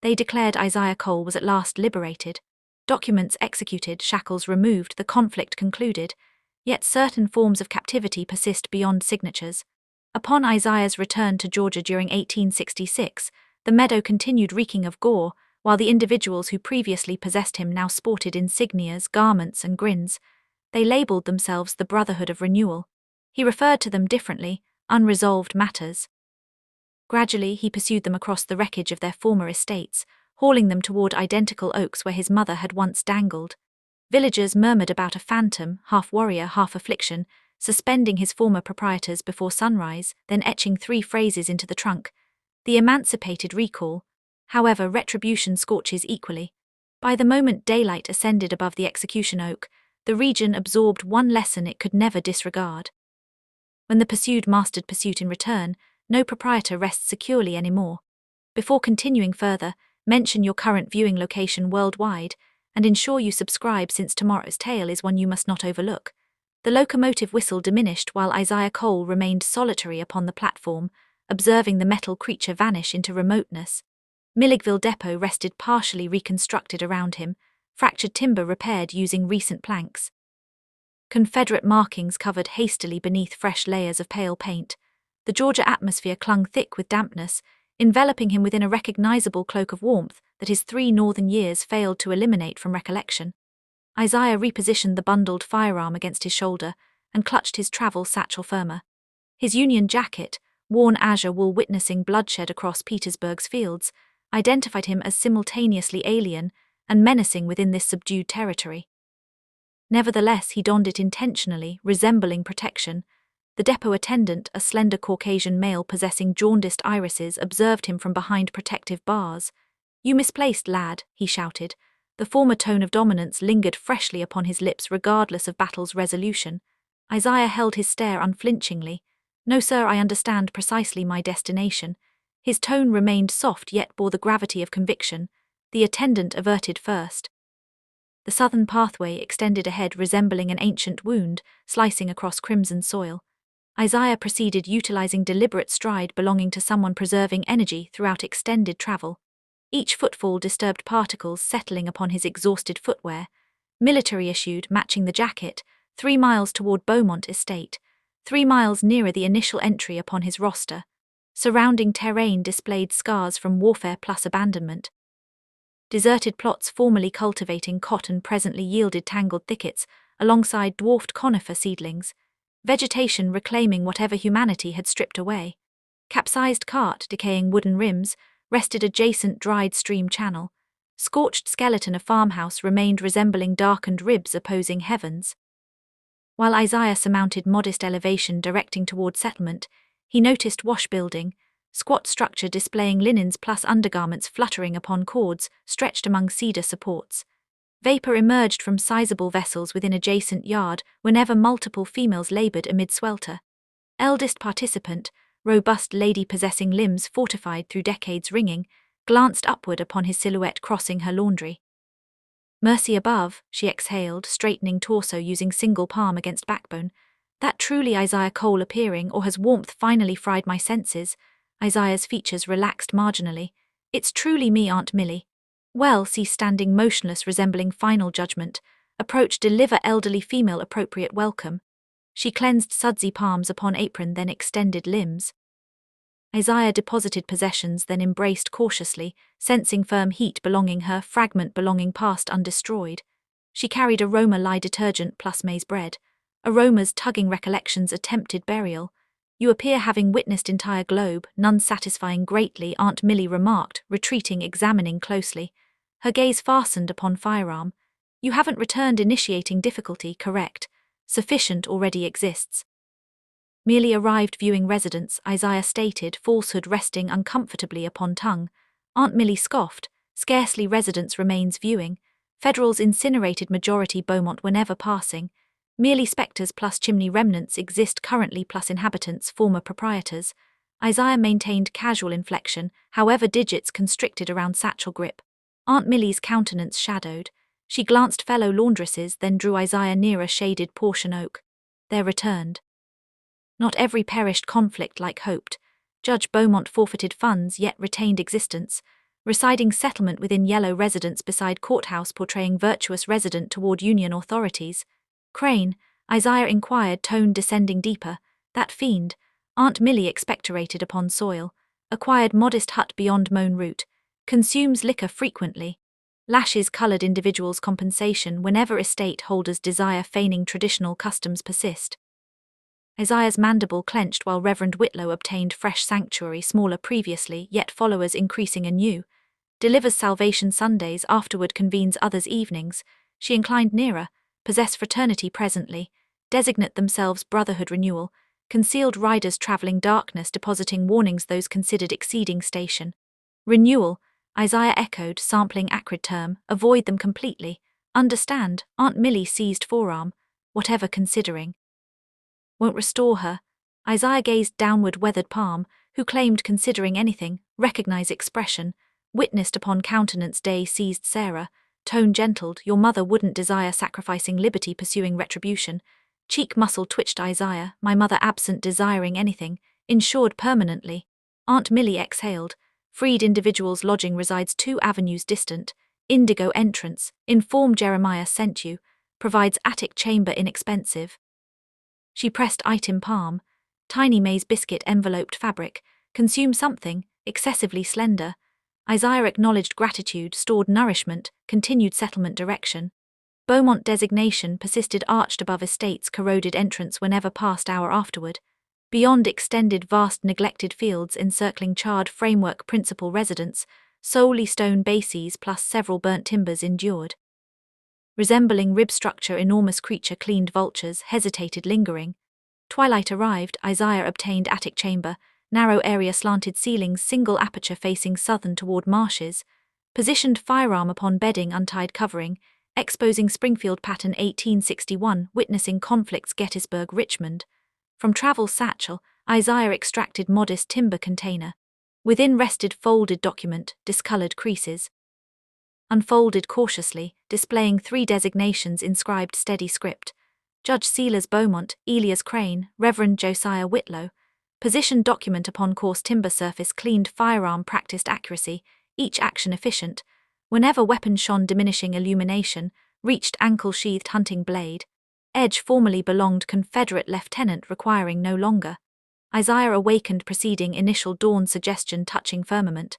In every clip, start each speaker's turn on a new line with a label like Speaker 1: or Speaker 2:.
Speaker 1: They declared Isaiah Cole was at last liberated. Documents executed, shackles removed, the conflict concluded. Yet certain forms of captivity persist beyond signatures. Upon Isaiah's return to Georgia during 1866, the meadow continued reeking of gore, while the individuals who previously possessed him now sported insignias, garments, and grins. They labeled themselves the Brotherhood of Renewal. He referred to them differently, unresolved matters. Gradually, he pursued them across the wreckage of their former estates, hauling them toward identical oaks where his mother had once dangled. Villagers murmured about a phantom, half warrior, half affliction, suspending his former proprietors before sunrise, then etching 3 phrases into the trunk. The emancipated recall. However, retribution scorches equally. By the moment daylight ascended above the execution oak, the region absorbed one lesson it could never disregard. When the pursued mastered pursuit in return, no proprietor rests securely anymore. Before continuing further, mention your current viewing location worldwide, and ensure you subscribe since tomorrow's tale is one you must not overlook. The locomotive whistle diminished while Isaiah Cole remained solitary upon the platform, observing the metal creature vanish into remoteness. Milledgeville Depot rested partially reconstructed around him, fractured timber repaired using recent planks. Confederate markings covered hastily beneath fresh layers of pale paint. The Georgia atmosphere clung thick with dampness, enveloping him within a recognizable cloak of warmth that his 3 northern years failed to eliminate from recollection. Isaiah repositioned the bundled firearm against his shoulder and clutched his travel satchel firmer. His Union jacket, worn azure wool witnessing bloodshed across Petersburg's fields, identified him as simultaneously alien and menacing within this subdued territory. Nevertheless, he donned it intentionally, resembling protection. The depot attendant, a slender Caucasian male possessing jaundiced irises, observed him from behind protective bars. "You misplaced, lad," he shouted. The former tone of dominance lingered freshly upon his lips regardless of battle's resolution. Isaiah held his stare unflinchingly. "No, sir, I understand precisely my destination." His tone remained soft yet bore the gravity of conviction. The attendant averted first. The southern pathway extended ahead, resembling an ancient wound, slicing across crimson soil. Isaiah proceeded, utilizing deliberate stride belonging to someone preserving energy throughout extended travel. Each footfall disturbed particles settling upon his exhausted footwear. Military issued, matching the jacket, 3 miles toward Beaumont Estate, 3 miles nearer the initial entry upon his roster. Surrounding terrain displayed scars from warfare plus abandonment. Deserted plots formerly cultivating cotton presently yielded tangled thickets alongside dwarfed conifer seedlings, vegetation reclaiming whatever humanity had stripped away. Capsized cart, decaying wooden rims, rested adjacent dried stream channel. Scorched skeleton of farmhouse remained resembling darkened ribs opposing heavens. While Isaiah surmounted modest elevation directing toward settlement, he noticed wash building, squat structure displaying linens plus undergarments fluttering upon cords stretched among cedar supports. Vapor emerged from sizable vessels within adjacent yard whenever multiple females labored amid swelter. Eldest participant, robust lady possessing limbs fortified through decades ringing, glanced upward upon his silhouette crossing her laundry. "Mercy above," she exhaled, straightening torso using single palm against backbone. "That truly Isaiah Cole appearing, or has warmth finally fried my senses?" Isaiah's features relaxed marginally. "It's truly me, Aunt Millie." "Well," ceased standing motionless resembling final judgment. "Approach, deliver elderly female appropriate welcome." She cleansed sudsy palms upon apron, then extended limbs. Isaiah deposited possessions, then embraced cautiously, sensing firm heat belonging her, fragment belonging past undestroyed. She carried aroma lye detergent plus maize bread. Aromas tugging recollections attempted burial. "You appear having witnessed entire globe, none satisfying greatly," Aunt Millie remarked, retreating, examining closely. Her gaze fastened upon firearm. "You haven't returned, initiating difficulty, correct? Sufficient already exists." "Merely arrived viewing residence," Isaiah stated, falsehood resting uncomfortably upon tongue. Aunt Millie scoffed. "Scarcely residence remains viewing. Federal's incinerated majority Beaumont were never passing. Merely spectres plus chimney remnants exist currently plus inhabitants, former proprietors." Isaiah maintained casual inflection, however digits constricted around satchel grip. Aunt Millie's countenance shadowed. She glanced fellow laundresses, then drew Isaiah near a shaded portion oak. There returned. Not every perished conflict like hoped. Judge Beaumont forfeited funds yet retained existence. Residing settlement within yellow residence beside courthouse portraying virtuous resident toward union authorities. Crane, Isaiah inquired, tone descending deeper. That fiend, Aunt Millie expectorated upon soil, acquired modest hut beyond mown route, consumes liquor frequently, lashes coloured individuals compensation whenever estate holders desire feigning traditional customs persist. Isaiah's mandible clenched while Reverend Whitlow obtained fresh sanctuary smaller previously yet followers increasing anew, delivers salvation Sundays afterward convenes others evenings, she inclined nearer, possess fraternity presently, designate themselves brotherhood renewal, concealed riders travelling darkness depositing warnings those considered exceeding station. Renewal, Isaiah echoed, sampling acrid term, avoid them completely, understand, Aunt Millie seized forearm, whatever considering. Won't restore her. Isaiah gazed downward weathered palm, who claimed considering anything, recognize expression, witnessed upon countenance day seized Sarah, tone gentled, your mother wouldn't desire sacrificing liberty pursuing retribution, cheek muscle twitched Isaiah, my mother absent desiring anything, insured permanently. Aunt Millie exhaled, freed individual's lodging resides 2 avenues distant, indigo entrance, inform Jeremiah sent you, provides attic chamber inexpensive. She pressed item palm, tiny maize biscuit enveloped fabric, consume something, excessively slender. Isaiah acknowledged gratitude, stored nourishment, continued settlement direction. Beaumont designation persisted arched above estates corroded entrance whenever past hour afterward. Beyond extended vast neglected fields encircling charred framework principal residence, solely stone bases plus several burnt timbers endured. Resembling rib structure enormous creature cleaned vultures hesitated lingering. Twilight arrived, Isaiah obtained attic chamber, narrow area slanted ceilings single aperture facing southern toward marshes, positioned firearm upon bedding untied covering, exposing Springfield pattern 1861 witnessing conflicts Gettysburg Richmond. From travel satchel, Isaiah extracted modest timber container. Within rested folded document, discolored creases. Unfolded cautiously, displaying 3 designations inscribed steady script. Judge Sealers Beaumont, Elias Crane, Reverend Josiah Whitlow. Positioned document upon coarse timber surface cleaned firearm practiced accuracy, each action efficient. Whenever weapon shone diminishing illumination, reached ankle-sheathed hunting blade. Edge formerly belonged Confederate lieutenant requiring no longer. Isaiah awakened preceding initial dawn suggestion touching firmament.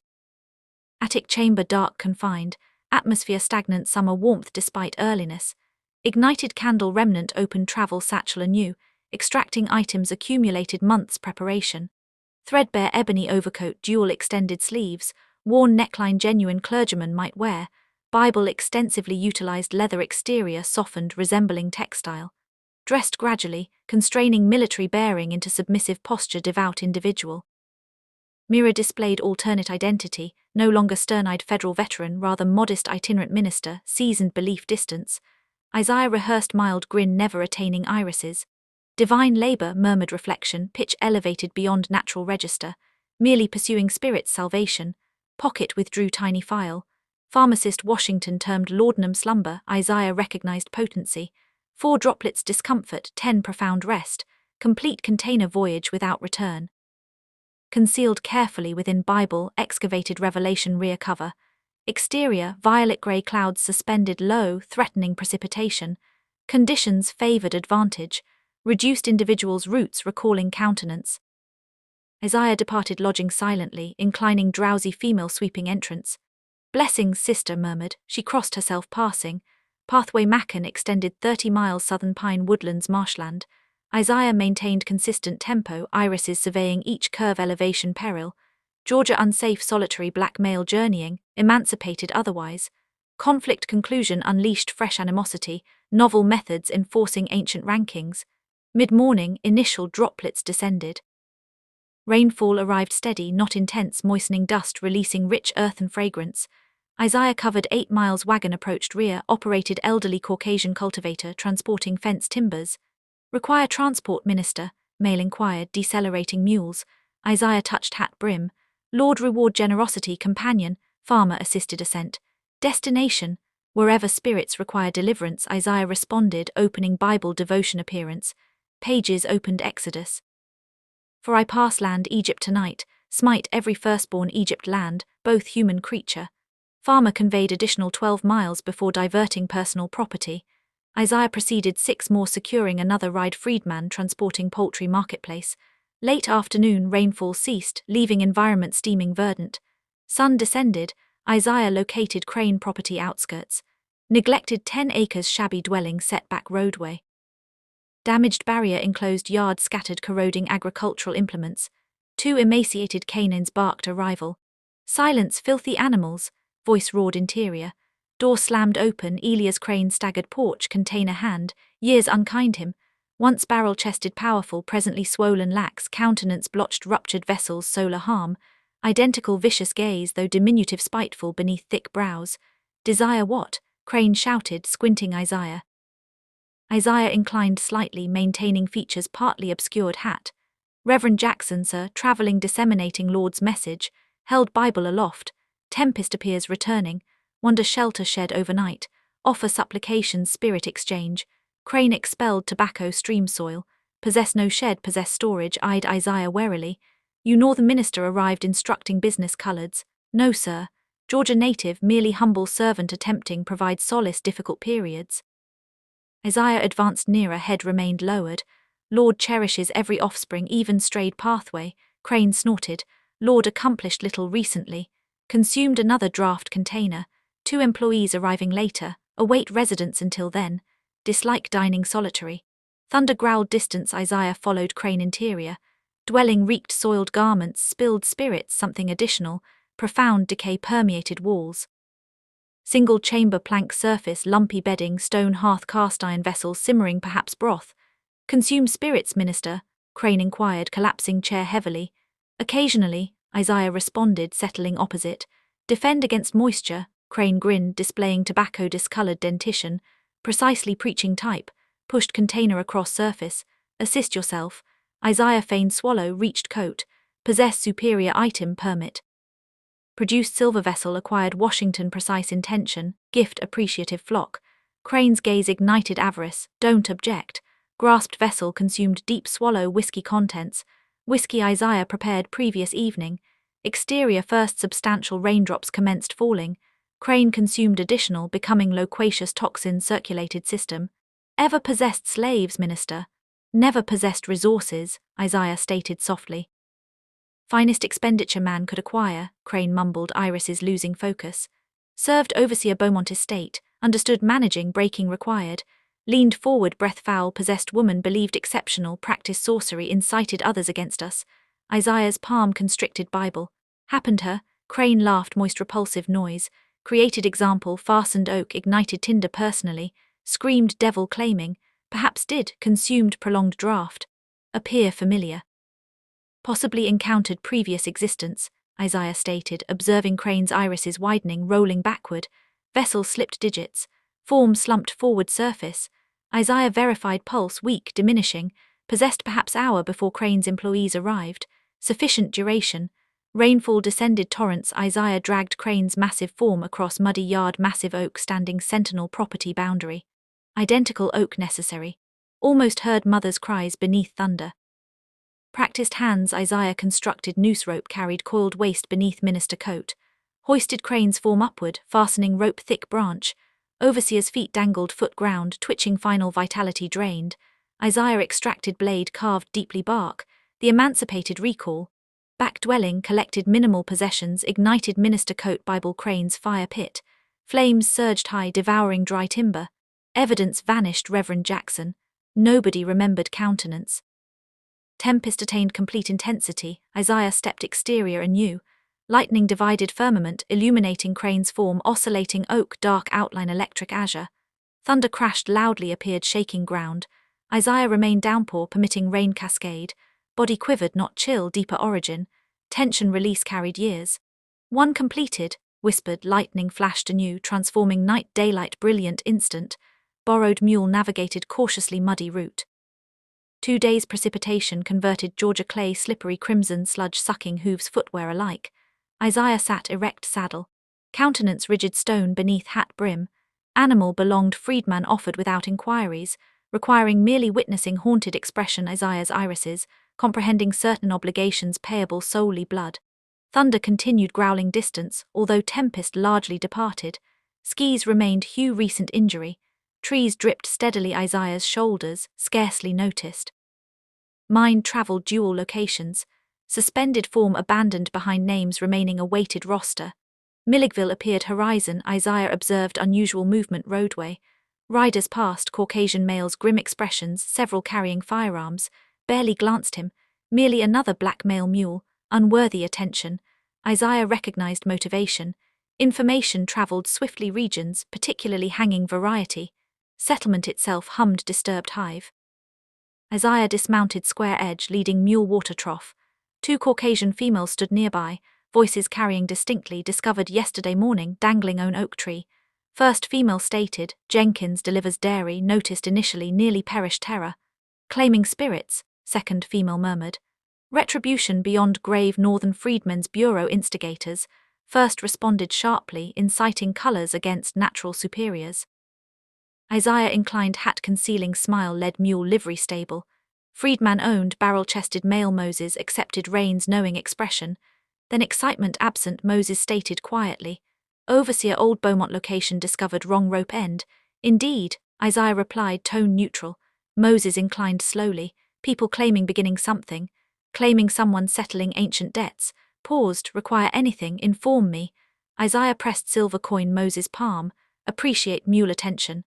Speaker 1: Attic chamber dark confined, atmosphere stagnant summer warmth despite earliness. Ignited candle remnant opened travel satchel anew, extracting items accumulated months preparation. Threadbare ebony overcoat dual extended sleeves, worn neckline genuine clergyman might wear, Bible extensively utilized leather exterior softened resembling textile. Dressed gradually, constraining military bearing into submissive posture devout individual. Mirror displayed alternate identity, no longer stern-eyed federal veteran, rather modest itinerant minister, seasoned belief distance. Isaiah rehearsed mild grin never attaining irises. Divine labor, murmured reflection, pitch elevated beyond natural register, merely pursuing spirit's salvation. Pocket withdrew tiny file. Pharmacist Washington termed laudanum slumber, Isaiah recognized potency. 4 droplets discomfort, 10 profound rest, complete container voyage without return. Concealed carefully within Bible, excavated revelation rear cover. Exterior, violet-grey clouds suspended low, threatening precipitation. Conditions favored advantage. Reduced individual's roots recalling countenance. Isaiah departed lodging silently, inclining drowsy female sweeping entrance. Blessings, sister murmured, she crossed herself passing. Pathway Macon extended 30 miles southern pine woodlands marshland. Isaiah maintained consistent tempo, irises surveying each curve elevation peril. Georgia unsafe solitary black male journeying, emancipated otherwise. Conflict conclusion unleashed fresh animosity, novel methods enforcing ancient rankings. Mid-morning, initial droplets descended. Rainfall arrived steady, not intense, moistening dust releasing rich earthen fragrance. Isaiah covered 8 miles wagon approached rear, operated elderly Caucasian cultivator transporting fence timbers. Require transport minister, male inquired, decelerating mules. Isaiah touched hat brim. Lord reward generosity companion, farmer assisted ascent. Destination, wherever spirits require deliverance, Isaiah responded, opening Bible devotion appearance. Pages opened Exodus. For I pass land Egypt tonight, smite every firstborn Egypt land, both human creature. Farmer conveyed additional 12 miles before diverting personal property. Isaiah proceeded 6 more, securing another ride. Freedman transporting poultry marketplace. Late afternoon, rainfall ceased, leaving environment steaming verdant. Sun descended. Isaiah located Crane property outskirts. Neglected 10 acres, shabby dwelling, setback roadway. Damaged barrier, enclosed yard, scattered corroding agricultural implements. 2 emaciated canines barked arrival. Silence, filthy animals, voice roared interior. Door slammed open, Elias Crane staggered porch, container hand, years unkind him. Once barrel-chested powerful, presently swollen lax, countenance blotched ruptured vessels, solar harm. Identical vicious gaze, though diminutive spiteful beneath thick brows. Desire what? Crane shouted, squinting Isaiah. Isaiah inclined slightly, maintaining features partly obscured. Hat. Reverend Jackson, sir, travelling, disseminating Lord's message, held Bible aloft. Tempest appears returning. Wonder shelter shed overnight. Offer supplications, spirit exchange. Crane expelled tobacco, stream soil. Possess no shed, possess storage, eyed Isaiah warily. You nor the minister arrived instructing business coloureds. No, sir. Georgia native, merely humble servant attempting provide solace difficult periods. Isaiah advanced nearer, head remained lowered. Lord cherishes every offspring, even strayed pathway. Crane snorted. Lord accomplished little recently. Consumed another draft container. 2 employees arriving later. Await residence until then. Dislike dining solitary. Thunder growled distance. Isaiah followed Crane interior. Dwelling reeked soiled garments, spilled spirits, something additional. Profound decay permeated walls. Single chamber plank surface, lumpy bedding, stone hearth, cast iron vessels, simmering perhaps broth. Consumed spirits, minister? Crane inquired, collapsing chair heavily. Occasionally, Isaiah responded, settling opposite. Defend against moisture, Crane grinned, displaying tobacco discoloured dentition. Precisely preaching type. Pushed container across surface. Assist yourself. Isaiah feigned swallow, reached coat. Possess superior item, permit. Produced silver vessel, acquired Washington, precise intention, gift appreciative flock. Crane's gaze ignited avarice, don't object. Grasped vessel, consumed deep swallow, whiskey contents. Whiskey Isaiah prepared previous evening. Exterior first, substantial raindrops commenced falling. Crane consumed additional, becoming loquacious, toxin circulated system. Ever possessed slaves, minister? Never possessed resources, Isaiah stated softly. Finest expenditure man could acquire, Crane mumbled, irises losing focus. Served overseer Beaumont estate, understood managing, breaking required. Leaned forward, breath foul, possessed woman believed exceptional, practiced sorcery, incited others against us. Isaiah's palm constricted Bible. Happened her, Crane laughed, moist repulsive noise. Created example, fastened oak, ignited tinder personally. Screamed devil claiming, perhaps did, consumed prolonged draught. Appear familiar. Possibly encountered previous existence, Isaiah stated, observing Crane's irises widening, rolling backward. Vessel slipped digits. Form slumped forward surface. Isaiah verified pulse weak, diminishing. Possessed perhaps hour before Crane's employees arrived. Sufficient duration. Rainfall descended torrents. Isaiah dragged Crane's massive form across muddy yard, massive oak standing sentinel property boundary. Identical oak necessary. Almost heard mother's cries beneath thunder. Practiced hands, Isaiah constructed noose rope, carried coiled waist beneath minister coat. Hoisted Crane's form upward, fastening rope thick branch. Overseer's feet dangled foot ground, twitching final vitality drained. Isaiah extracted blade, carved deeply bark. The emancipated recall. Back dwelling, collected minimal possessions, ignited minister coat, Bible Crane's fire pit. Flames surged high, devouring dry timber. Evidence vanished, Reverend Jackson. Nobody remembered countenance. Tempest attained complete intensity. Isaiah stepped exterior anew. Lightning divided firmament, illuminating Crane's form, oscillating oak, dark outline, electric azure. Thunder crashed loudly, appeared shaking ground. Isaiah remained downpour, permitting rain cascade. Body quivered, not chill, deeper origin. Tension release carried years. One completed, whispered, lightning flashed anew, transforming night daylight, brilliant instant. Borrowed mule navigated cautiously muddy route. 2 days precipitation converted Georgia clay, slippery crimson sludge, sucking hooves, footwear alike. Isaiah sat erect, saddle. Countenance rigid stone beneath hat brim. Animal belonged, freedman offered without inquiries, requiring merely witnessing haunted expression. Isaiah's irises, comprehending certain obligations payable solely blood. Thunder continued growling distance, although tempest largely departed. Skis remained Hugh recent injury. Trees dripped steadily Isaiah's shoulders, scarcely noticed. Mind travelled dual locations. Suspended form abandoned behind names remaining awaited roster. Milligville appeared horizon. Isaiah observed unusual movement roadway. Riders passed, Caucasian males grim expressions, several carrying firearms, barely glanced him, merely another black male mule, unworthy attention. Isaiah recognized motivation. Information travelled swiftly regions, particularly hanging variety. Settlement itself hummed disturbed hive. Isaiah dismounted square edge leading mule water trough. 2 Caucasian females stood nearby, voices carrying distinctly discovered yesterday morning dangling on oak tree. First female stated, Jenkins delivers dairy, noticed initially nearly perished terror. Claiming spirits, second female murmured. Retribution beyond grave Northern Freedmen's Bureau instigators, first responded sharply, inciting colors against natural superiors. Isaiah inclined hat concealing smile led mule livery stable. Freedman owned barrel-chested male Moses accepted reins knowing expression. Then excitement absent Moses stated quietly. Overseer Old Beaumont location discovered wrong rope end. Indeed, Isaiah replied tone neutral. Moses inclined slowly, people claiming beginning something, claiming someone settling ancient debts, paused, require anything, inform me. Isaiah pressed silver coin Moses' palm, appreciate mule attention.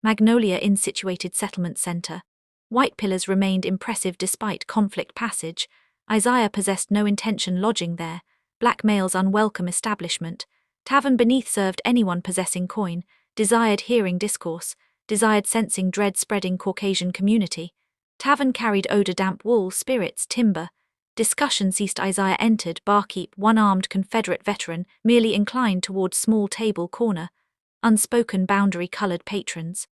Speaker 1: Magnolia Inn situated settlement center. White pillars remained impressive despite conflict passage. Isaiah possessed no intention lodging there. Black males unwelcome establishment. Tavern beneath served anyone possessing coin, desired hearing discourse, desired sensing dread spreading Caucasian community. Tavern carried odor damp wool, spirits, timber. Discussion ceased. Isaiah entered, barkeep, one-armed Confederate veteran, merely inclined toward small table corner. Unspoken boundary-colored patrons.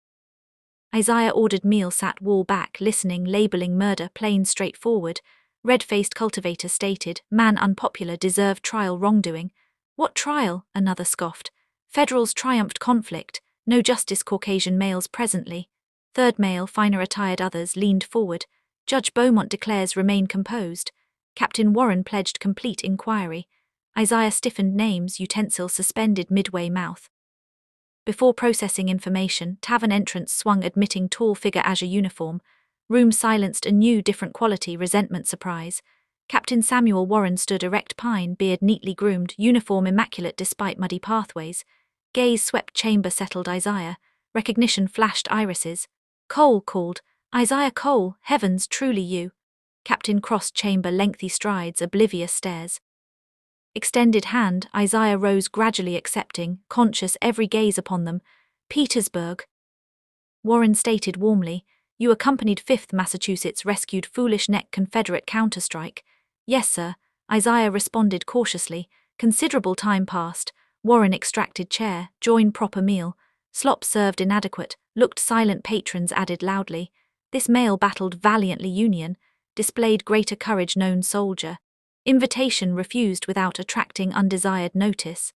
Speaker 1: Isaiah ordered meal sat wall back, listening, labeling murder, plain straightforward. Red-faced cultivator stated, man unpopular, deserved trial wrongdoing. What trial? Another scoffed. Federals triumphed conflict, no justice Caucasian males presently. Third male, finer attired others, leaned forward. Judge Beaumont declares remain composed. Captain Warren pledged complete inquiry. Isaiah stiffened names, utensil suspended midway mouth. Before processing information, tavern entrance swung admitting tall figure azure uniform. Room silenced a new different quality, resentment surprise. Captain Samuel Warren stood erect, pine beard neatly groomed, uniform immaculate despite muddy pathways. Gaze swept chamber settled Isaiah. Recognition flashed irises. Cole called. Isaiah Cole, heavens, truly you. Captain crossed chamber lengthy strides, oblivious stares. Extended hand, Isaiah rose gradually accepting, conscious every gaze upon them. Petersburg. Warren stated warmly, you accompanied 5th Massachusetts rescued foolish neck Confederate counterstrike. Yes, sir, Isaiah responded cautiously. Considerable time passed. Warren extracted chair, join proper meal. Slop served inadequate, looked silent patrons added loudly. This male battled valiantly Union, displayed greater courage known soldier. Invitation refused without attracting undesired notice.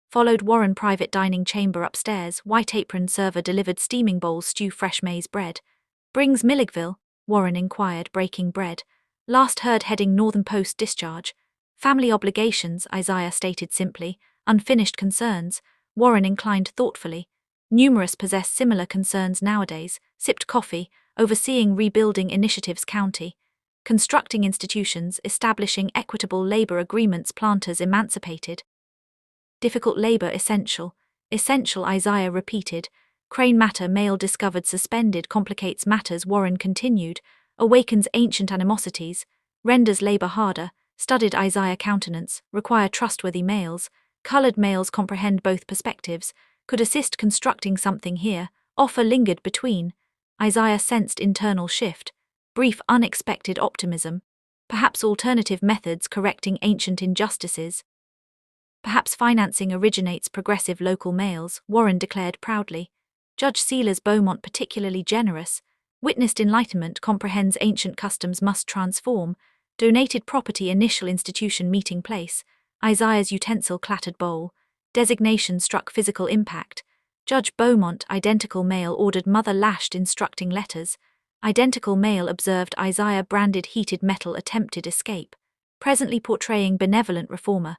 Speaker 1: Followed Warren private dining chamber upstairs, white apron server delivered steaming bowls stew fresh maize bread. Brings Milligville? Warren inquired breaking bread. Last heard heading Northern Post discharge. Family obligations, Isaiah stated simply. Unfinished concerns. Warren inclined thoughtfully. Numerous possess similar concerns nowadays. Sipped coffee, overseeing rebuilding initiatives county. Constructing institutions, establishing equitable labor agreements planters emancipated. Difficult labor essential. Essential Isaiah repeated. Crane matter male discovered suspended complicates matters Warren continued. Awakens ancient animosities. Renders labor harder. Studied Isaiah countenance. Require trustworthy males. Colored males comprehend both perspectives. Could assist constructing something here. Offer lingered between. Isaiah sensed internal shift. Brief unexpected optimism. Perhaps alternative methods correcting ancient injustices. Perhaps financing originates progressive local males, Warren declared proudly. Judge Sealer's Beaumont particularly generous. Witnessed enlightenment comprehends ancient customs must transform. Donated property initial institution meeting place. Isaiah's utensil clattered bowl. Designation struck physical impact. Judge Beaumont identical male ordered mother lashed instructing letters. Identical male observed Isaiah branded heated metal attempted escape. presently portraying benevolent reformer.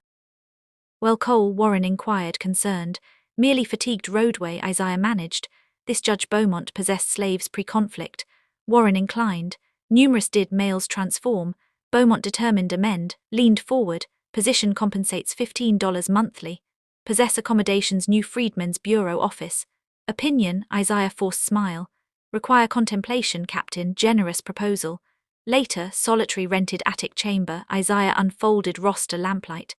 Speaker 1: Well, Cole, Warren inquired, concerned. Merely fatigued roadway, Isaiah managed. This Judge Beaumont possessed slaves pre-conflict. Warren inclined. Numerous did males transform. Beaumont determined amend, leaned forward. Position compensates $15 monthly. Possess accommodations new Freedmen's Bureau office. Opinion, Isaiah forced smile. Require contemplation, Captain, generous proposal. Later, solitary rented attic chamber, Isaiah unfolded roster lamplight.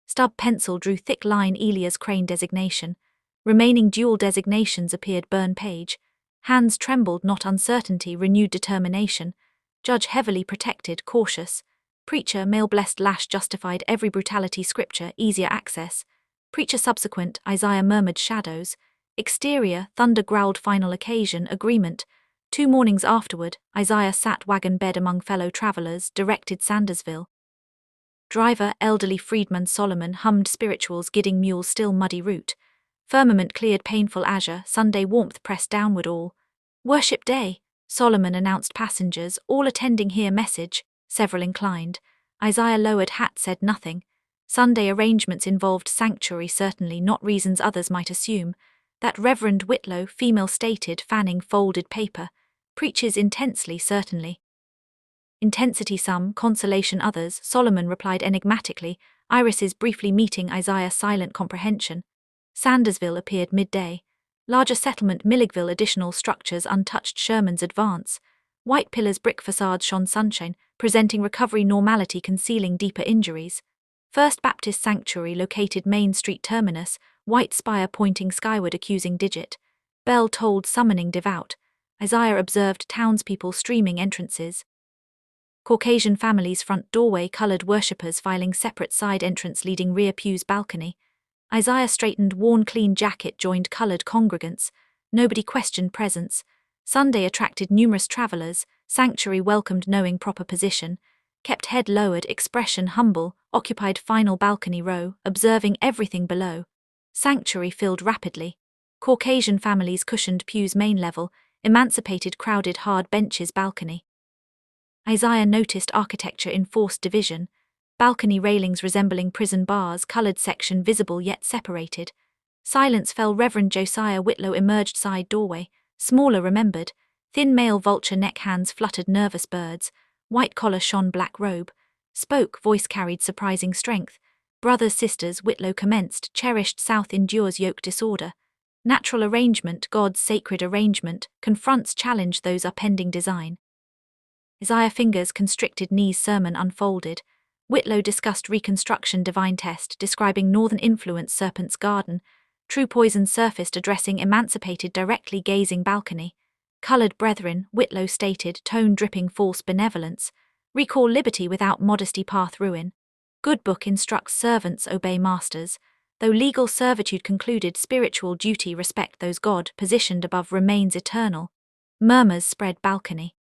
Speaker 1: Stub pencil drew thick line Elia's crane designation. Remaining dual designations appeared burn page. Hands trembled, not uncertainty, renewed determination. Judge heavily protected, cautious. Preacher, male blessed lash justified every brutality scripture, easier access. Preacher subsequent, Isaiah murmured shadows. Exterior, thunder growled final occasion, agreement. 2 mornings afterward, Isaiah sat wagon bed among fellow travelers, directed Sandersville. Driver, elderly freedman Solomon hummed spirituals, gidding mules still muddy route. Firmament cleared painful azure, Sunday warmth pressed downward all. Worship day, Solomon announced passengers, all attending here message, several inclined. Isaiah lowered hat, said nothing. Sunday arrangements involved sanctuary, certainly not reasons others might assume. That Reverend Whitlow, female stated, fanning folded paper. Preaches intensely, certainly. Intensity some, consolation others, Solomon replied enigmatically, irises briefly meeting Isaiah silent comprehension. Sandersville appeared midday. Larger settlement Milligville additional structures untouched Sherman's advance. White pillars brick facades shone sunshine, presenting recovery normality concealing deeper injuries. First Baptist Sanctuary located Main Street terminus, white spire pointing skyward accusing digit. Bell tolled summoning devout. Isaiah observed townspeople streaming entrances. Caucasian family's front doorway colored worshippers filing separate side entrance leading rear pews balcony. Isaiah straightened worn clean jacket joined colored congregants. Nobody questioned presence. Sunday attracted numerous travelers. Sanctuary welcomed knowing proper position. Kept head lowered, expression humble, occupied final balcony row, observing everything below. Sanctuary filled rapidly. Caucasian families cushioned pews main level, emancipated crowded hard benches balcony. Isaiah noticed architecture in forced division. Balcony railings resembling prison bars, colored section visible yet separated. Silence fell. Reverend Josiah Whitlow emerged side doorway, smaller remembered. Thin male vulture neck hands fluttered nervous birds. White collar shone black robe. Spoke, voice carried surprising strength. Brothers, sisters, Whitlow commenced, cherished South endures yoke disorder. Natural arrangement, God's sacred arrangement, confronts challenge those upending design. Isaiah fingers constricted knees sermon unfolded. Whitlow discussed reconstruction divine test, describing northern influence serpent's garden. True poison surfaced addressing emancipated directly gazing balcony. Colored brethren, Whitlow stated, tone dripping false benevolence. Recall liberty without modesty path ruin. Good book instructs servants obey masters. Though legal servitude concluded spiritual duty respect those God positioned above remains eternal. Murmurs spread balcony.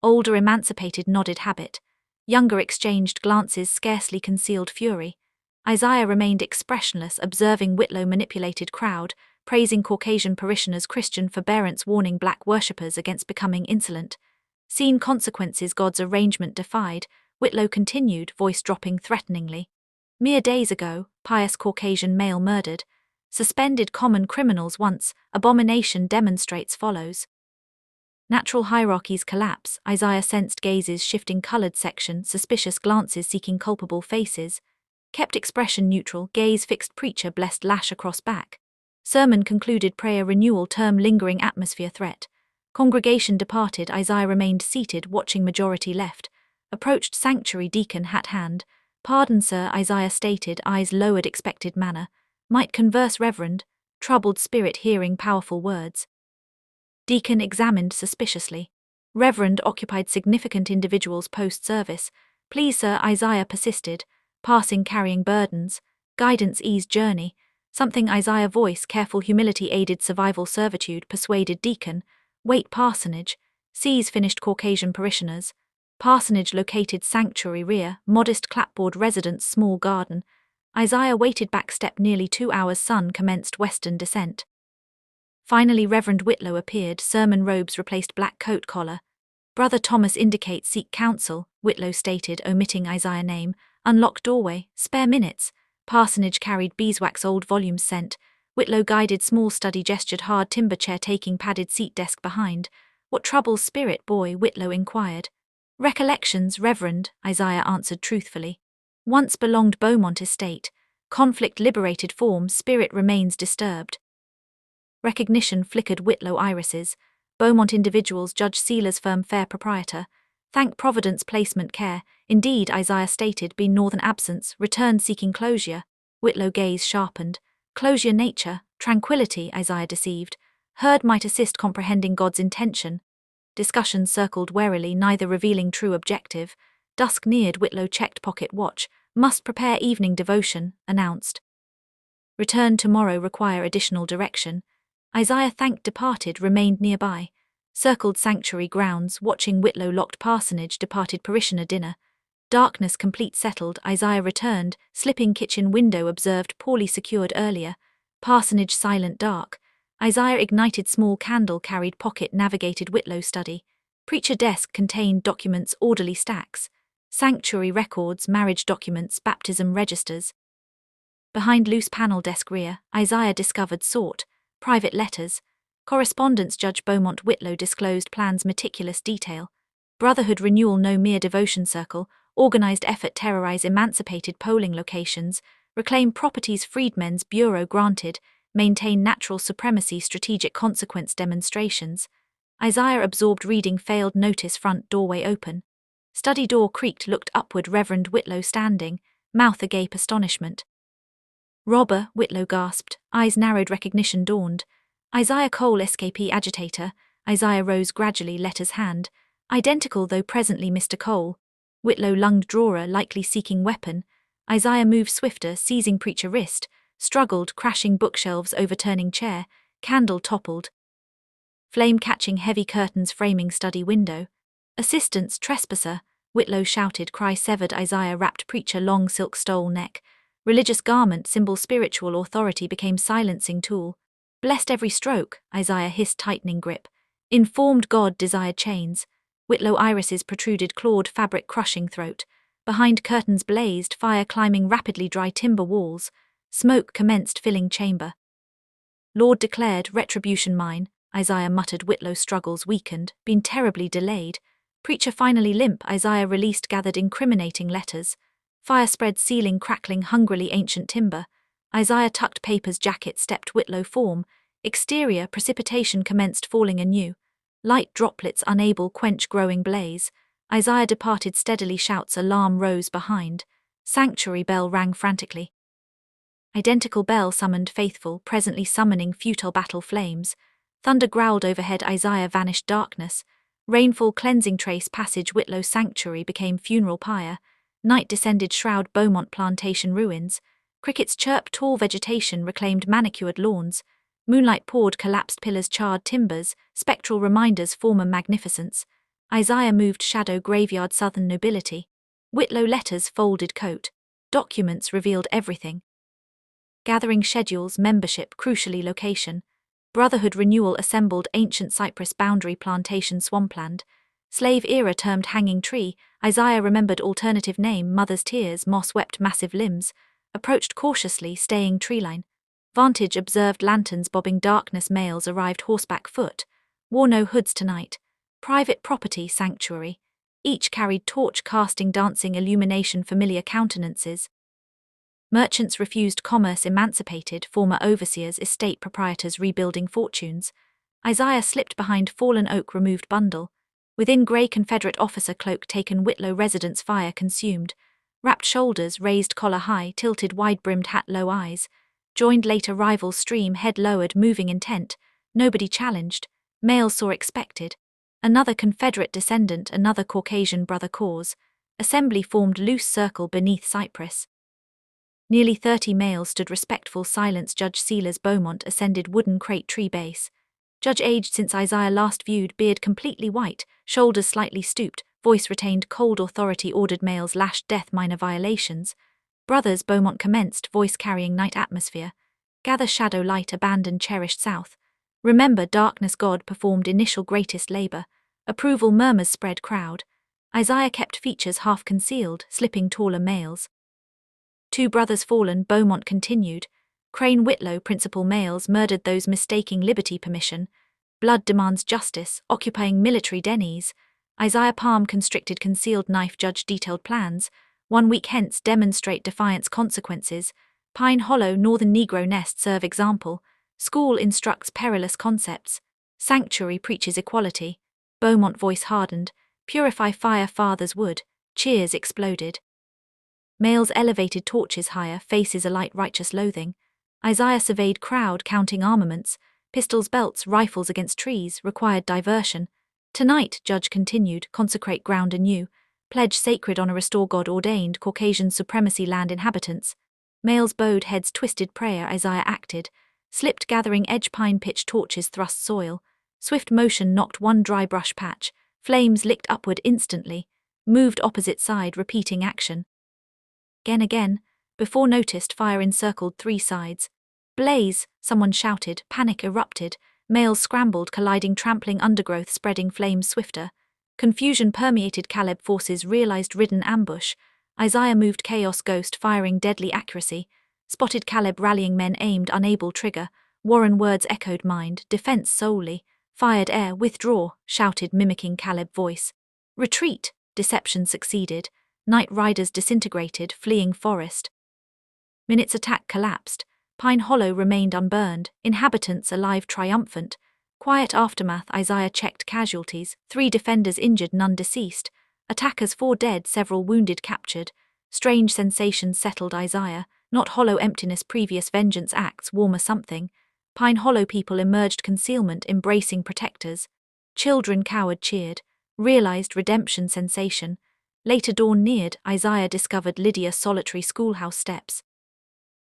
Speaker 1: Older emancipated nodded habit. Younger exchanged glances scarcely concealed fury. Isaiah remained expressionless observing Whitlow manipulated crowd, praising Caucasian parishioners Christian forbearance warning black worshippers against becoming insolent. Seen consequences God's arrangement defied, Whitlow continued, voice dropping threateningly. Mere days ago, pious Caucasian male murdered. Suspended common criminals once, abomination demonstrates follows. Natural hierarchies collapse, Isaiah sensed gazes shifting colored section, suspicious glances seeking culpable faces. Kept expression neutral, gaze fixed preacher blessed lash across back. Sermon concluded prayer renewal term lingering atmosphere threat. Congregation departed, Isaiah remained seated watching majority left. Approached sanctuary deacon hat hand. Pardon sir, Isaiah stated, eyes lowered expected manner. Might converse reverend. Troubled spirit hearing powerful words. Deacon examined suspiciously. Reverend occupied significant individuals post-service. Please sir, Isaiah persisted. Passing carrying burdens. Guidance eased journey. Something Isaiah voice careful humility aided survival servitude persuaded deacon. Wait parsonage. Sees finished Caucasian parishioners. Parsonage located sanctuary rear, modest clapboard residence small garden. Isaiah waited back step nearly 2 hours sun commenced western descent. Finally Reverend Whitlow appeared, sermon robes replaced black coat collar. Brother Thomas indicates seek counsel, Whitlow stated, omitting Isaiah name. Unlocked doorway, spare minutes. Parsonage carried beeswax, old volumes sent. Whitlow guided small study, gestured hard timber chair taking padded seat, desk behind. What troubles spirit, boy? Whitlow inquired. Recollections, Reverend, Isaiah answered truthfully. Once belonged Beaumont estate. Conflict liberated form, spirit remains disturbed. Recognition flickered Whitlow irises. Beaumont individuals, Judge Sealer's firm, fair proprietor. Thank Providence placement care. Indeed, Isaiah stated, been northern absence, returned seeking closure. Whitlow gaze sharpened. Closure, nature, tranquility, Isaiah deceived. Heard might assist comprehending God's intention. Discussions circled warily, neither revealing true objective. Dusk neared, Whitlow checked pocket watch. Must prepare evening devotion, announced. Return tomorrow, require additional direction. Isaiah thanked, departed, remained nearby. Circled sanctuary grounds, watching Whitlow locked parsonage, departed parishioner dinner. Darkness complete settled, Isaiah returned, slipping kitchen window observed, poorly secured earlier. Parsonage silent dark. Isaiah ignited small candle, carried pocket, navigated Whitlow study. Preacher desk contained documents, orderly stacks. Sanctuary records, marriage documents, baptism registers. Behind loose panel desk rear, Isaiah discovered sought. Private letters. Correspondence, Judge Beaumont. Whitlow disclosed plans, meticulous detail. Brotherhood renewal, no mere devotion circle. Organized effort, terrorize emancipated polling locations. Reclaim properties, Freedmen's Bureau granted. Maintain natural supremacy, strategic consequence demonstrations. Isaiah absorbed reading, failed, notice front doorway open. Study door creaked, looked upward, Reverend Whitlow standing, mouth agape astonishment. Robber, Whitlow gasped, eyes narrowed, recognition dawned. Isaiah Cole, escapee agitator. Isaiah rose gradually, letters hand. Identical though presently Mr. Cole. Whitlow lunged drawer, likely seeking weapon. Isaiah moved swifter, seizing preacher wrist. Struggled, crashing bookshelves, overturning chair. Candle toppled. Flame catching heavy curtains framing study window. Assistance, trespasser, Whitlow shouted, cry severed. Isaiah wrapped preacher, long silk stole neck. Religious garment, symbol spiritual authority became silencing tool. Blessed every stroke, Isaiah hissed, tightening grip. Informed God desired chains. Whitlow irises protruded, clawed fabric, crushing throat. Behind curtains blazed, fire climbing rapidly, dry timber walls. Smoke commenced filling chamber. Lord declared, retribution mine, Isaiah muttered. Whitlow struggles weakened, been terribly delayed. Preacher finally limp, Isaiah released, gathered incriminating letters. Fire spread ceiling, crackling hungrily, ancient timber. Isaiah tucked papers, jacket, stepped Whitlow form. Exterior, precipitation commenced falling anew. Light droplets unable quench growing blaze. Isaiah departed steadily, shouts, alarm rose behind. Sanctuary bell rang frantically. Identical bell summoned faithful, presently summoning futile battle flames. Thunder growled overhead, Isaiah vanished darkness. Rainfall cleansing trace passage, Whitlow sanctuary became funeral pyre. Night descended, shroud Beaumont plantation ruins. Crickets chirped, tall vegetation reclaimed manicured lawns. Moonlight poured, collapsed pillars, charred timbers, spectral reminders former magnificence. Isaiah moved, shadow graveyard, southern nobility. Whitlow letters, folded coat. Documents revealed everything. Gathering schedules, membership, crucially location. Brotherhood renewal assembled, ancient cypress boundary plantation, swampland. Slave era termed hanging tree, Isaiah remembered alternative name, mother's tears, moss wept massive limbs. Approached cautiously, staying treeline. Vantage observed lanterns bobbing, darkness, males arrived horseback foot. Wore no hoods tonight. Private property, sanctuary. Each carried torch, casting dancing illumination, familiar countenances. Merchants refused commerce, emancipated, former overseers, estate proprietors rebuilding fortunes. Isaiah slipped behind fallen oak, removed bundle. Within grey Confederate officer cloak taken, Whitlow residence fire consumed. Wrapped shoulders, raised collar high, tilted wide-brimmed hat, low eyes. Joined late arrival stream, head lowered, moving intent. Nobody challenged. Male saw expected. Another Confederate descendant, another Caucasian brother cause. Assembly formed loose circle beneath cypress. Nearly 30 males stood respectful silence. Judge Sealer's Beaumont ascended wooden crate tree base. Judge aged since Isaiah last viewed, beard completely white, shoulders slightly stooped, voice retained, cold authority ordered males lashed death, minor violations. Brothers Beaumont commenced, voice carrying night atmosphere. Gather shadow light, abandoned cherished south. Remember darkness, God performed initial greatest labor. Approval murmurs spread crowd. Isaiah kept features half concealed, slipping taller males. Two brothers fallen, Beaumont continued. Crane Whitlow, principal males, murdered those mistaking liberty permission. Blood demands justice, occupying military Denny's. Isaiah Palm constricted concealed knife judge detailed plans. 1 week hence demonstrate defiance consequences. Pine Hollow Northern Negro nest serve example. School instructs perilous concepts. Sanctuary preaches equality. Beaumont voice hardened. Purify fire fathers would. Cheers exploded. Males elevated torches higher, faces alight righteous loathing. Isaiah surveyed crowd counting armaments. Pistols, belts, rifles against trees, required diversion. Tonight, judge continued, consecrate ground anew. Pledge sacred honor, restore God-ordained Caucasian supremacy land inhabitants. Males bowed heads, twisted prayer. Isaiah acted. Slipped gathering edge, pine pitch torches thrust soil. Swift motion knocked one dry brush patch. Flames licked upward instantly. Moved opposite side, repeating action. Again, before noticed, fire encircled 3 sides. Blaze, someone shouted, panic erupted. Males scrambled, colliding, trampling undergrowth, spreading flames swifter. Confusion permeated. Caleb forces realized ridden ambush. Isaiah moved chaos ghost, firing deadly accuracy. Spotted Caleb rallying men, aimed, unable trigger. Warren words echoed mind, defense solely. Fired air, withdraw, shouted, mimicking Caleb voice. Retreat, deception succeeded. Night riders disintegrated, fleeing forest. Minutes attack collapsed. Pine Hollow remained unburned, inhabitants alive triumphant. Quiet aftermath. Isaiah checked casualties, 3 defenders injured, none deceased. Attackers 4 dead, several wounded, captured. Strange sensations settled Isaiah, not hollow emptiness, previous vengeance acts, warmer something. Pine Hollow people emerged, concealment, embracing protectors. Children cowered, cheered, realized redemption sensation. Later dawn neared. Isaiah discovered Lydia solitary schoolhouse steps.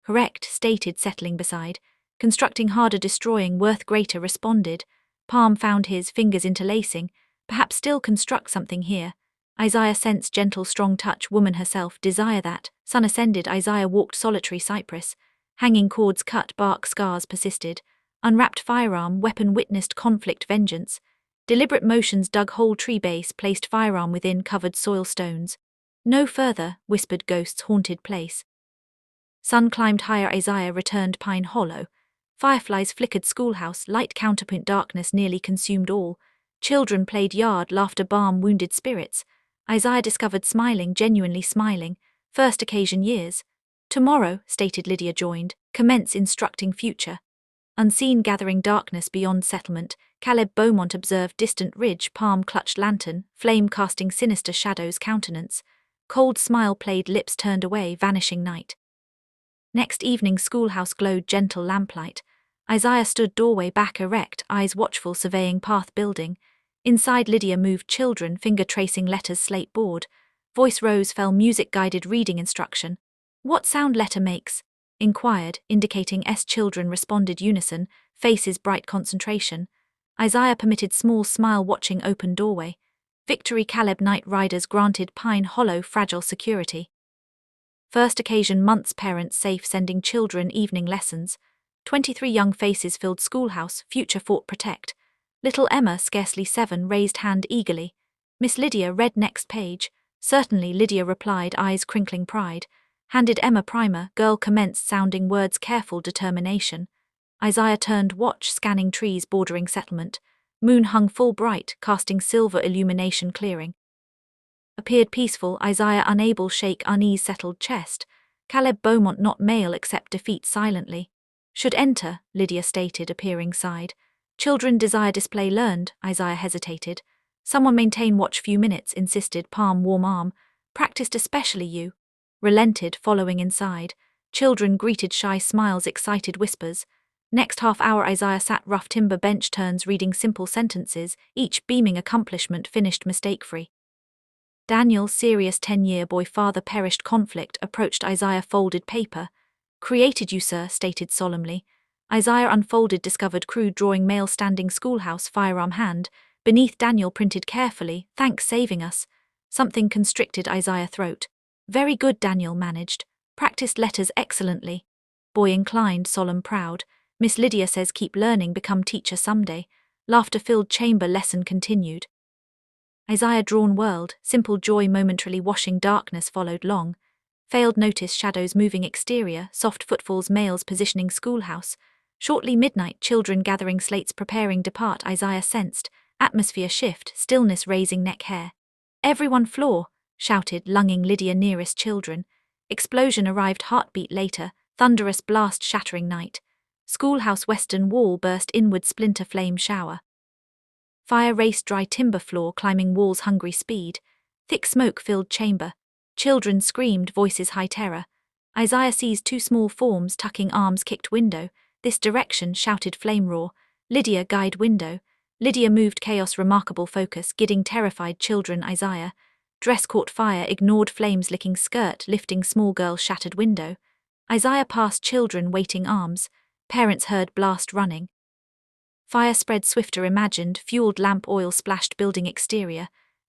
Speaker 1: Correct, stated, settling beside. Constructing harder, destroying worth greater, responded. Palm found his fingers interlacing. Perhaps still construct something here. Isaiah sensed gentle, strong touch, woman herself, desire that. Sun ascended. Isaiah walked solitary cypress. Hanging cords cut, bark scars persisted. Unwrapped firearm, weapon witnessed conflict, vengeance. Deliberate motions dug whole tree base, placed firearm within covered soil stones. No further, whispered ghosts, haunted place. Sun climbed higher. Isaiah returned Pine Hollow. Fireflies flickered schoolhouse, light counterpoint, darkness nearly consumed all. Children played yard, laughter balm wounded spirits. Isaiah discovered smiling, genuinely smiling. First occasion years. Tomorrow, stated Lydia joined, commence instructing future. Unseen gathering darkness beyond settlement. Caleb Beaumont observed distant ridge, palm clutched lantern, flame casting sinister shadows countenance. Cold smile played, lips turned away, vanishing night. Next evening schoolhouse glowed, gentle lamplight. Isaiah stood doorway, back erect, eyes watchful, surveying path building. Inside Lydia moved children, finger tracing letters, slate board. Voice rose, fell, music guided reading instruction. What sound letter makes? Inquired, indicating S. Children responded unison, faces bright concentration. Isaiah permitted small smile, watching open doorway. Victory. Caleb night riders granted Pine Hollow fragile security. First occasion months, parents safe sending children evening lessons. 23 young faces filled schoolhouse, future fought protect. Little Emma, scarcely 7, raised hand eagerly. Miss Lydia read next page. Certainly, Lydia replied, eyes crinkling pride. Handed Emma primer, girl commenced sounding words, careful determination. Isaiah turned watch, scanning trees bordering settlement. Moon hung full bright, casting silver illumination, clearing. Appeared peaceful. Isaiah unable, shake unease settled chest. Caleb Beaumont not male, accept defeat silently. Should enter, Lydia stated, appearing side. Children desire display learned. Isaiah hesitated. Someone maintain watch few minutes, insisted, palm warm arm. Practiced especially you. Relented, following inside. Children greeted, shy smiles, excited whispers. Next half hour Isaiah sat rough timber bench turns, reading simple sentences, each beaming accomplishment, finished mistake-free. Daniel, serious 10-year boy, father perished, conflict, approached Isaiah, folded paper. Created you, sir, stated solemnly. Isaiah unfolded, discovered crude drawing, male standing schoolhouse, firearm hand. Beneath Daniel printed carefully, thanks saving us. Something constricted Isaiah throat. Very good, Daniel managed. Practiced letters excellently. Boy inclined, solemn, proud. Miss Lydia says keep learning, become teacher someday. Laughter-filled chamber, lesson continued. Isaiah drawn whirled, simple joy momentarily washing darkness followed long. Failed notice shadows moving exterior, soft footfalls males positioning schoolhouse. Shortly midnight children gathering slates preparing depart Isaiah sensed, atmosphere shift, stillness raising neck hair. Everyone floor, shouted lunging Lydia nearest children. Explosion arrived heartbeat later, thunderous blast shattering night. Schoolhouse western wall burst inward splinter flame shower. Fire raced dry timber floor climbing walls hungry speed. Thick smoke filled chamber. Children screamed voices high terror. Isaiah sees two small forms tucking arms kicked window. This direction shouted flame roar. Lydia guide window. Lydia moved chaos remarkable focus gidding terrified children Isaiah. Dress caught fire ignored flames licking skirt lifting small girl shattered window. Isaiah passed children waiting arms. Parents heard blast running. Fire spread swifter imagined, fueled lamp oil splashed building exterior.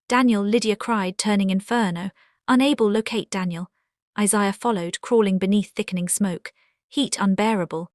Speaker 1: Daniel Lydia cried turning inferno, unable locate Daniel. Isaiah followed, crawling beneath thickening smoke. Heat unbearable.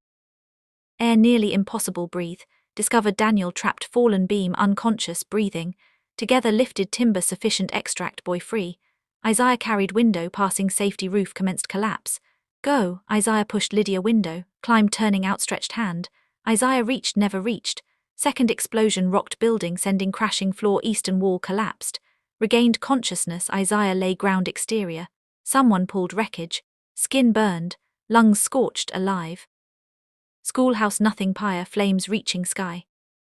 Speaker 1: Air nearly impossible breathe. Discovered Daniel trapped fallen beam unconscious breathing. Together lifted timber sufficient extract boy free. Isaiah carried window passing safety roof commenced collapse. Go, Isaiah pushed Lydia window, climbed turning outstretched hand. Isaiah reached never reached. Second explosion rocked building sending crashing floor eastern wall collapsed. Regained consciousness Isaiah lay ground exterior. Someone pulled wreckage. Skin burned. Lungs scorched alive. Schoolhouse nothing pyre flames reaching sky.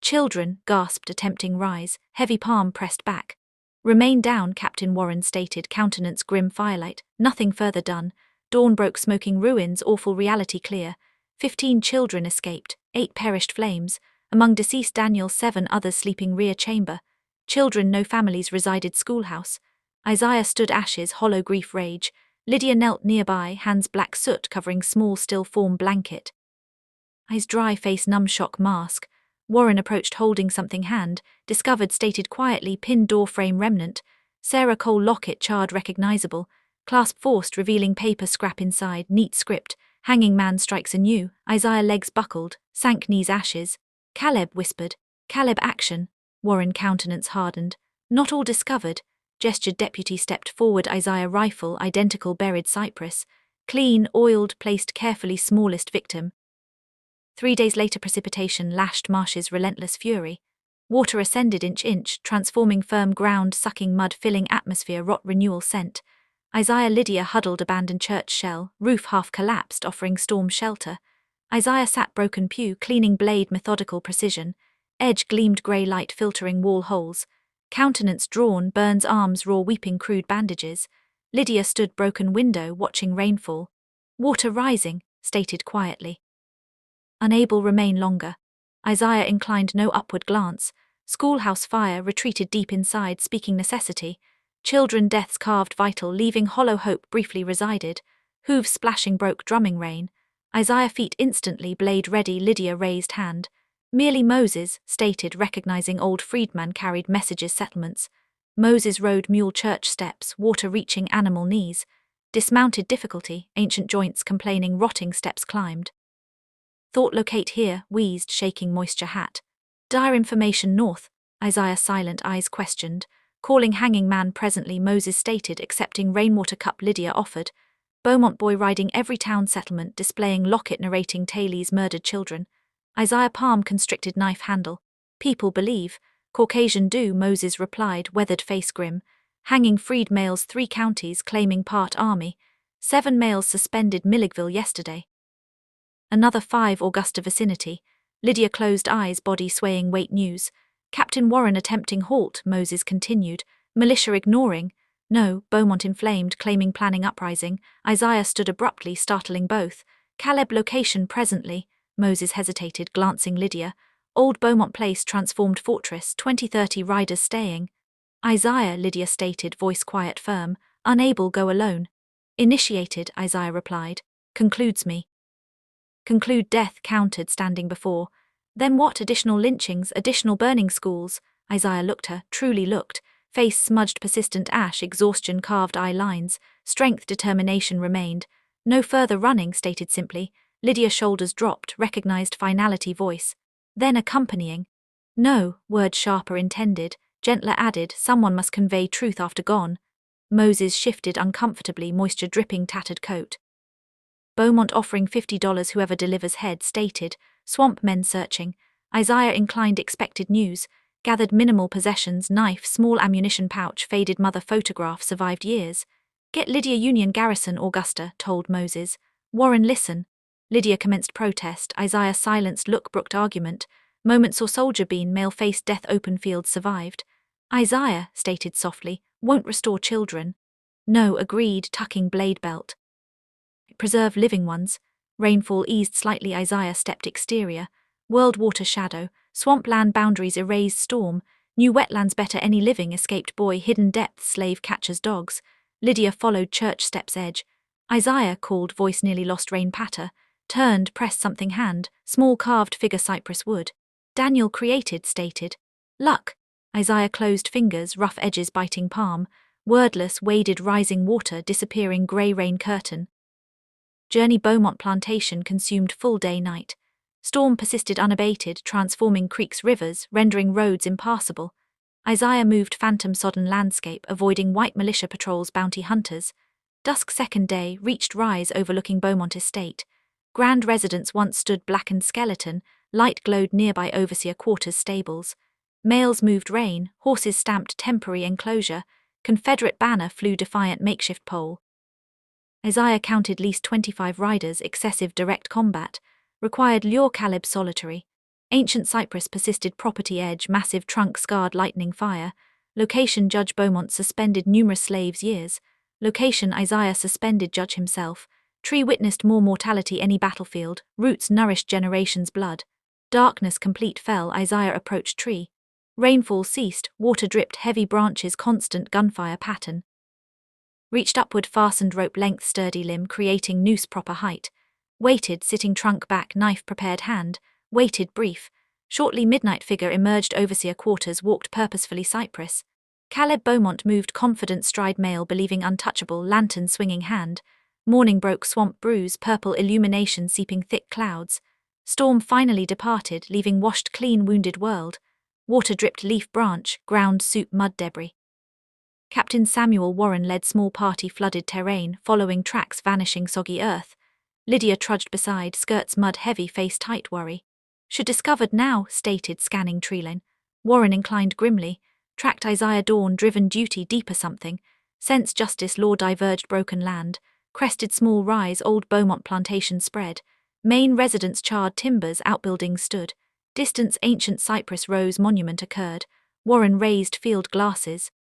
Speaker 1: Children gasped attempting rise. Heavy palm pressed back. Remain down Captain Warren stated countenance grim firelight. Nothing further done. Dawn broke smoking ruins awful reality clear. 15 children escaped. 8 perished flames. Among deceased Daniel 7 others sleeping rear chamber. Children no families resided schoolhouse. Isaiah stood ashes hollow grief rage. Lydia knelt nearby hands black soot covering small still form blanket. Eyes dry face numb shock mask. Warren approached holding something hand. Discovered stated quietly pinned door frame remnant. Sarah Cole locket charred recognizable. Clasp forced revealing paper scrap inside neat script. Hanging man strikes anew. Isaiah legs buckled. Sank knees ashes. Caleb whispered. Caleb action. Warren countenance hardened. Not all discovered. Gestured deputy stepped forward Isaiah rifle identical buried cypress. Clean, oiled, placed carefully smallest victim. 3 days later precipitation lashed marshes relentless fury. Water ascended inch, transforming firm ground sucking mud filling atmosphere rot renewal scent. Isaiah Lydia huddled abandoned church shell, roof half collapsed offering storm shelter. Isaiah sat broken pew cleaning blade methodical precision. Edge gleamed grey light filtering wall holes. Countenance drawn burns arms raw weeping crude bandages. Lydia stood broken window watching rainfall. Water rising, stated quietly. Unable remain longer. Isaiah inclined no upward glance. Schoolhouse fire retreated deep inside speaking necessity. Children deaths carved vital leaving hollow hope briefly resided. Hooves splashing broke drumming rain. Isaiah feet instantly blade ready Lydia raised hand. Merely Moses, stated recognizing old freedman carried messages settlements. Moses rode mule church steps water reaching animal knees. Dismounted difficulty ancient joints complaining rotting steps climbed. Thought locate here, wheezed shaking moisture hat. Dire information north, Isaiah silent eyes questioned. Calling hanging man presently Moses stated accepting rainwater cup Lydia offered. Beaumont boy riding every town settlement displaying locket narrating Taylor's murdered children. Isaiah palm constricted knife handle. People believe. Caucasian do Moses replied weathered face grim. Hanging freed males 3 counties claiming part army. 7 males suspended Milligville yesterday. Another 5 Augusta vicinity. Lydia closed eyes body swaying wait news. Captain Warren attempting halt Moses continued. Militia ignoring. No, Beaumont inflamed claiming planning uprising. Isaiah stood abruptly startling both. Caleb location presently. Moses hesitated glancing Lydia. Old Beaumont Place transformed fortress 20-30 riders staying. Isaiah Lydia stated voice quiet firm. Unable go alone. Initiated Isaiah replied. Concludes me. Conclude death countered standing before. Then what additional lynchings, additional burning schools? Isaiah looked her, truly looked. Face smudged persistent ash, exhaustion carved eye lines. Strength determination remained. No further running stated simply. Lydia's shoulders dropped, recognized finality voice. Then accompanying. No, word sharper intended. gentler added, someone must convey truth after gone. Moses shifted uncomfortably, moisture dripping tattered coat. Beaumont offering $50 whoever delivers head, stated, swamp men searching. Isaiah inclined, expected news, gathered minimal possessions, knife, small ammunition pouch, faded mother photograph, survived years. Get Lydia, Union Garrison, Augusta, told Moses. Warren, listen. Lydia commenced protest. Isaiah silenced, look, brooked argument. Moment saw soldier bean, male face, death, open field, survived. Isaiah, stated softly, won't restore children. No, agreed, tucking blade belt. Preserve living ones. Rainfall eased slightly. Isaiah stepped exterior. World water shadow, swampland boundaries erased, storm, new wetlands better, any living escaped boy, hidden depths, slave catchers, dogs. Lydia followed, church steps edge. Isaiah called, voice nearly lost, rain patter, turned, pressed something hand, small carved figure, cypress wood. Daniel created, stated. Luck. Isaiah closed fingers, rough edges biting palm, wordless, waded rising water, disappearing grey rain curtain. Journey Beaumont plantation consumed full day night. Storm persisted unabated, transforming creeks, rivers, rendering roads impassable. Isaiah moved phantom sodden landscape, avoiding white militia patrols, bounty hunters. Dusk second day reached rise overlooking Beaumont estate. Grand residence once stood blackened skeleton, light glowed nearby overseer quarters stables. Mails moved rain, horses stamped temporary enclosure, Confederate banner flew defiant makeshift pole. Isaiah counted least 25 riders, excessive direct combat, required lure, Caleb solitary. Ancient cypress persisted, property edge, massive trunk scarred, lightning fire. Location, Judge Beaumont suspended numerous slaves years. Location, Isaiah suspended judge himself. Tree witnessed more mortality any battlefield, roots nourished generations' blood. Darkness complete fell, Isaiah approached tree. Rainfall ceased, water dripped, heavy branches, constant gunfire pattern. Reached upward, fastened rope length, sturdy limb, creating noose proper height. Waited, sitting trunk back, knife prepared hand. Waited, brief. Shortly midnight figure emerged, overseer quarters, walked purposefully, cypress. Caleb Beaumont moved, confident stride, male believing untouchable, lantern swinging hand. Morning broke, swamp bruise, purple illumination seeping thick clouds. Storm finally departed, leaving washed clean wounded world. Water dripped, leaf branch, ground soup, mud debris. Captain Samuel Warren led small party, flooded terrain, following tracks, vanishing soggy earth. Lydia trudged beside, skirts mud heavy, face tight, worry. Should discovered now, stated, scanning treeline. Warren inclined grimly, tracked Isaiah, dawn driven, duty deeper something. Sense justice, law diverged, broken land. Crested small rise, old Beaumont plantation spread. Main residence charred, timbers, outbuildings stood. Distance, ancient cypress rose, monument occurred. Warren raised field glasses.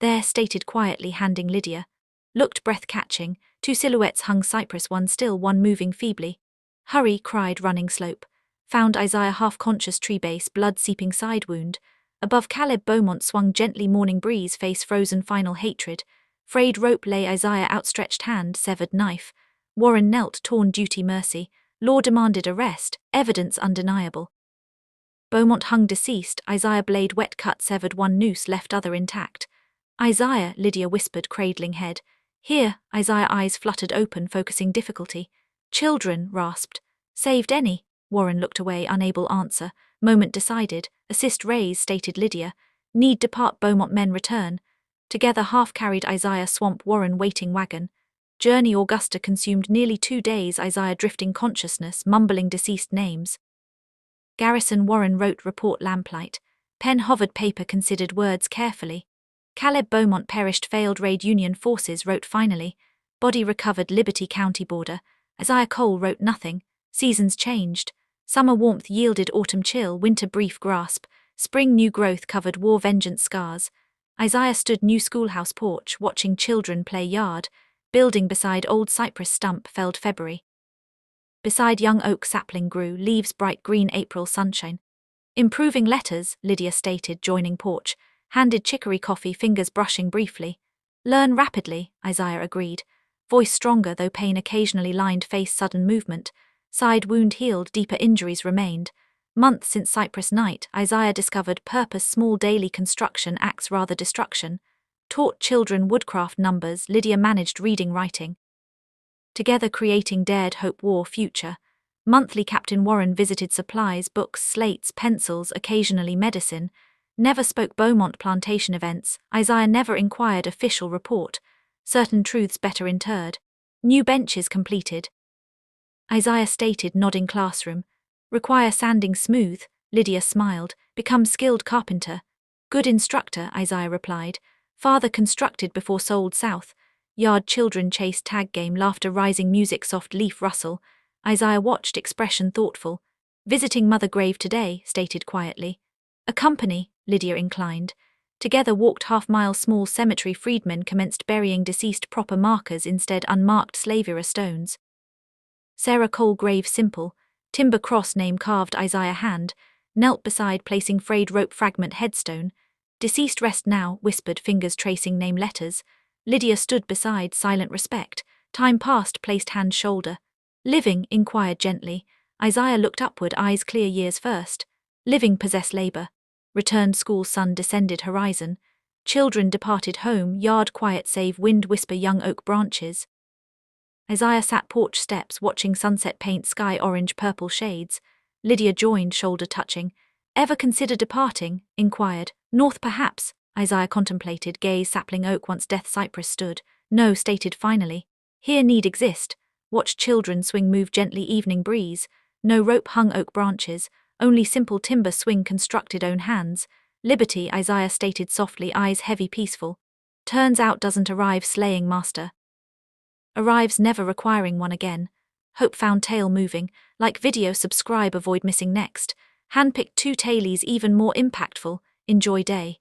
Speaker 1: There, stated quietly, handing Lydia. Looked breath-catching, two silhouettes hung, cypress, one still, one moving feebly. Hurry, cried, running slope. Found Isaiah half-conscious, tree base, blood seeping, side wound. Above Caleb Beaumont swung gently, morning breeze, face frozen, final hatred. Frayed rope lay, Isaiah outstretched hand, severed knife. Warren knelt, torn, duty, mercy. Law demanded arrest, evidence undeniable. Beaumont hung deceased, Isaiah blade wet cut, severed one noose, left other intact. Isaiah, Lydia whispered, cradling head. Here, Isaiah eyes fluttered open, focusing difficulty. Children, rasped. Saved any? Warren looked away, unable answer. Moment decided. Assist raise, stated Lydia. Need depart, Beaumont men return. Together half-carried Isaiah, swamp Warren waiting wagon. Journey Augusta consumed nearly 2 days, Isaiah drifting consciousness, mumbling deceased names. Garrison Warren wrote report, lamplight. Pen hovered paper, considered words carefully. Caleb Beaumont perished, failed raid, Union forces wrote finally. Body recovered, Liberty County border. Isaiah Cole wrote nothing. Seasons changed. Summer warmth yielded autumn chill, winter brief grasp. Spring new growth covered war vengeance scars. Isaiah stood new schoolhouse porch, watching children play yard. Building beside old cypress stump, felled February. Beside young oak sapling grew, leaves bright green, April sunshine. Improving letters, Lydia stated, joining porch. Handed chicory coffee, fingers brushing briefly. Learn rapidly, Isaiah agreed. Voice stronger, though pain occasionally lined face, sudden movement. Side wound healed, deeper injuries remained. Months since Cypress night, Isaiah discovered purpose, small daily construction, axe rather destruction. Taught children woodcraft, numbers, Lydia managed reading, writing. Together creating, dared hope, war, future. Monthly Captain Warren visited supplies, books, slates, pencils, occasionally medicine. Never spoke Beaumont plantation events. Isaiah never inquired official report. Certain truths better interred. New benches completed. Isaiah stated, nodding classroom. Require sanding smooth. Lydia smiled. Become skilled carpenter. Good instructor, Isaiah replied. Father constructed before sold south. Yard children chased tag game, laughter rising, music soft leaf rustle. Isaiah watched, expression thoughtful. Visiting mother grave today, stated quietly. A company, Lydia inclined. Together walked half-mile small cemetery. Freedmen commenced burying deceased, proper markers instead unmarked slave era stones. Sarah Cole grave simple, timber cross name carved. Isaiah hand, knelt beside placing frayed rope fragment headstone. Deceased rest now, whispered fingers tracing name letters. Lydia stood beside, silent respect. Time passed, placed hand shoulder. Living, inquired gently. Isaiah looked upward, eyes clear, years first. Living possess labor. Returned school, sun descended horizon. Children departed home, yard quiet save wind whisper young oak branches. Isaiah sat porch steps, watching sunset paint sky orange purple shades. Lydia joined, shoulder touching. Ever consider departing? Inquired. North perhaps. Isaiah contemplated, gaze sapling oak once death cypress stood. No, stated finally. Here need exist. Watch children swing, move gently, evening breeze. No rope hung oak branches. Only simple timber swing constructed own hands. Liberty, Isaiah stated softly, eyes heavy peaceful. Turns out doesn't arrive slaying master. Arrives never requiring one again. Hope found tail moving. Like video, subscribe, avoid missing next. Handpicked 2 tailies even more impactful. Enjoy day.